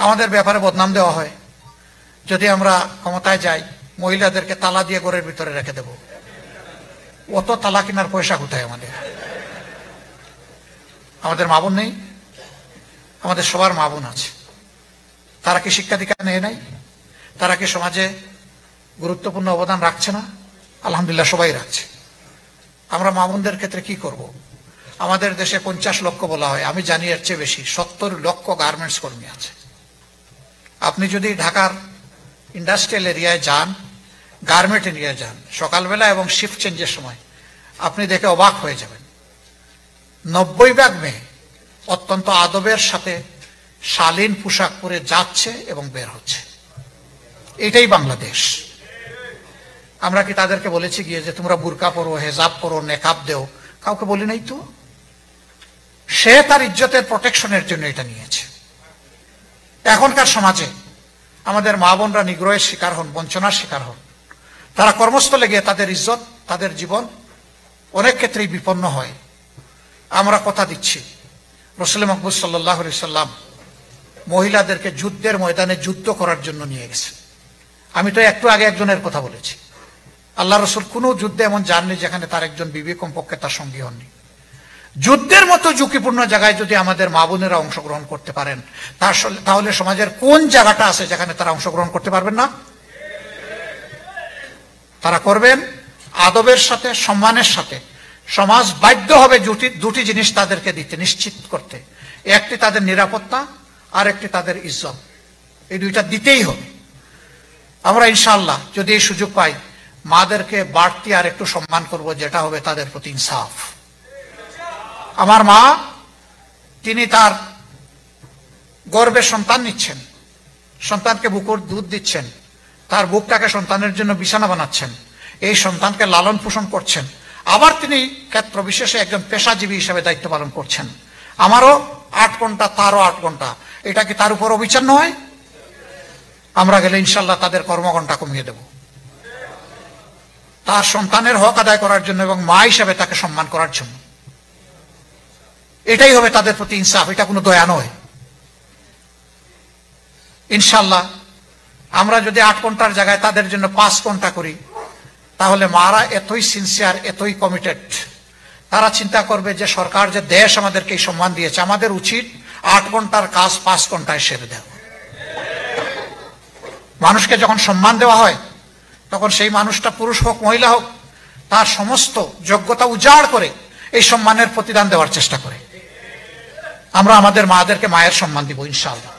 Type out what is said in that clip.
আমাদের ব্যাপারে বদনাম দেওয়া হয়। যদি আমরা ক্ষমতায় যাই, মহিলাদেরকে তালা দিয়ে ঘরের ভিতরে রেখে দেব। অত তালা কেনার পয়সা কোথায় আমাদের? আমাদের মা বোন নেই? আমাদের সবার মা বোন আছে। তারা কি শিক্ষা দীক্ষা নেয় নাই? তারা কি সমাজে গুরুত্বপূর্ণ অবদান রাখছে না? আলহামদুলিল্লাহ সবাই রাখছে। আমরা মা বোনদের ক্ষেত্রে কি করব? আমাদের দেশে 50 লক্ষ বলা হয়, আমি জানি এর চেয়ে বেশি, 70 লক্ষ গার্মেন্টস কর্মী আছে। আপনি যদি ঢাকার ইন্ডাস্ট্রিয়াল এরিয়ায় যান, গার্মেন্ট এরিয়ায় যান, সকালবেলা এবং শিফট চেঞ্জের সময় আপনি দেখে অবাক হয়ে যাবেন। 90% মেয়ে অত্যন্ত আদবের সাথে শালীন পোশাক পরে যাচ্ছে এবং বের হচ্ছে। এটাই বাংলাদেশ। আমরা কি তাদেরকে বলেছি গিয়ে যে তোমরা বুরকা পরো, হেজাব পরো, নেকাব দেও? কাউকে বলি নাই তো। সে তার ইজ্জতের প্রোটেকশনের জন্য এটা নিয়েছে। এখনকার সমাজে আমাদের মা বোনরা নিগ্রহের শিকার হন, বঞ্চনার শিকার হন। তারা কর্মস্থলে গিয়ে তাদের ইজ্জত, তাদের জীবন অনেক ক্ষেত্রেই বিপন্ন হয়। আমরা কথা দিচ্ছি, রাসূল মাকবুল সাল্লাল্লাহু আলাইহি সাল্লাম মহিলাদেরকে যুদ্ধের ময়দানে যুদ্ধ করার জন্য নিয়ে গেছেন। আমি তো একটু আগে একজনের কথা বলেছি, আল্লাহ রসুল কোনো যুদ্ধে এমন যাননি যেখানে তার একজন বিবি কমপক্ষে তার সঙ্গী হননি। যুদ্ধের মতো ঝুঁকিপূর্ণ জায়গায় যদি আমাদের মা বোনেরা অংশগ্রহণ করতে পারেন, তাহলে সমাজের কোন জায়গাটা আছে যেখানে তারা অংশগ্রহণ করতে পারবেন না? তারা করবেন আদবের সাথে, সম্মানের সাথে। সমাজ বাধ্য হবে দুটি জিনিস তাদেরকে দিতে, নিশ্চিত করতে। একটি তাদের নিরাপত্তা, আর একটি তাদের ইজ্জত। এই দুইটা দিতেই হবে। আমরা ইনশাআল্লাহ যদি এই সুযোগ পাই, মাদেরকে বাড়তি আর একটু সম্মান করব, যেটা হবে তাদের প্রতি ইনসাফ। আমার মা, তিনি তার গর্ভে সন্তান নিচ্ছেন, সন্তানকে বুকের দুধ দিচ্ছেন, তার বুকটাকে সন্তানের জন্য বিছানা বানাচ্ছেন, এই সন্তানকে লালন পোষণ করছেন। আবার তিনি ক্ষেত্র বিশেষে একজন পেশাজীবী হিসেবে দায়িত্ব পালন করছেন। আমারও 8 ঘন্টা, তারও 8 ঘন্টা। এটা কি তার উপর অবিচার নয়? আমরা গেলে ইনশাল্লাহ তাদের কর্মঘণ্টা কমিয়ে দেব, তার সন্তানের হক আদায় করার জন্য এবং মা হিসেবে তাকে সম্মান করার জন্য। এটাই হবে তাদের প্রতি ইনসাফ, এটা কোনো দয়া নয়। ইনশাল্লাহ আমরা যদি 8 ঘন্টার জায়গায় তাদের জন্য 5 ঘন্টা করি, তাহলে মারা এতই সিনসিয়ার, এতই কমিটেড, তারা চিন্তা করবে যে সরকার যে দেশ আমাদেরকে এই সম্মান দিয়েছে, আমাদের উচিত 8 ঘন্টার কাজ 5 ঘন্টায় সেরে দেওয়া। মানুষকে যখন সম্মান দেওয়া হয়, তখন সেই মানুষটা পুরুষ হোক মহিলা হোক, তার সমস্ত যোগ্যতা উজাড় করে এই সম্মানের প্রতিদান দেওয়ার চেষ্টা করে। আমরা আমাদের মাদেরকে মায়ের সম্মান দিব ইনশাআল্লাহ।